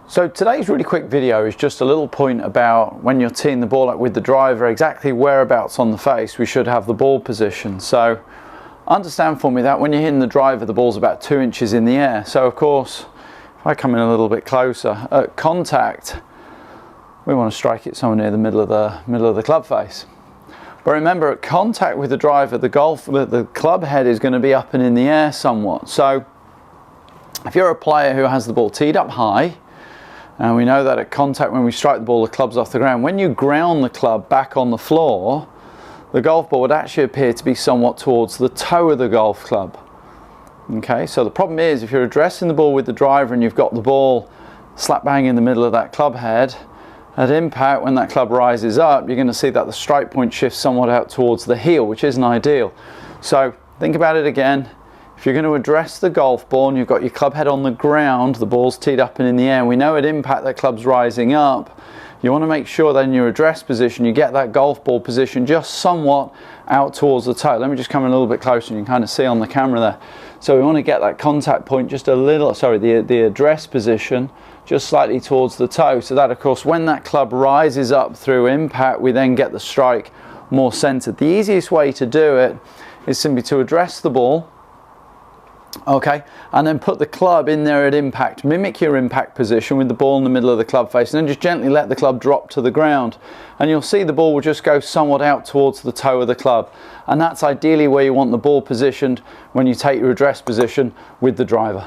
So today's really quick video is just a little point about when you're teeing the ball up with the driver, exactly whereabouts on the face we should have the ball position. So understand for me that when you're hitting the driver, the ball's about 2 inches in the air. So of course, if I come in a little bit closer, at contact, we want to strike it somewhere near the middle of the club face. But remember, at contact with the driver, the club head is going to be up and in the air somewhat. So if you're a player who has the ball teed up high, and we know that at contact, when we strike the ball, the club's off the ground. When you ground the club back on the floor, the golf ball would actually appear to be somewhat towards the toe of the golf club. Okay, so the problem is, if you're addressing the ball with the driver and you've got the ball slap bang in the middle of that club head, at impact, when that club rises up, you're going to see that the strike point shifts somewhat out towards the heel, which isn't ideal. So think about it again. If you're going to address the golf ball and you've got your club head on the ground, the ball's teed up and in the air, and we know at impact that club's rising up, you want to make sure that in your address position you get that golf ball position just somewhat out towards the toe. Let me just come in a little bit closer and you can kind of see on the camera there. So we want to get that contact point just a little, the address position just slightly towards the toe, so that of course when that club rises up through impact, we then get the strike more centered. The easiest way to do it is simply to address the ball, okay, and then put the club in there at impact. Mimic your impact position with the ball in the middle of the club face, and then just gently let the club drop to the ground, and you'll see the ball will just go somewhat out towards the toe of the club. And that's ideally where you want the ball positioned when you take your address position with the driver.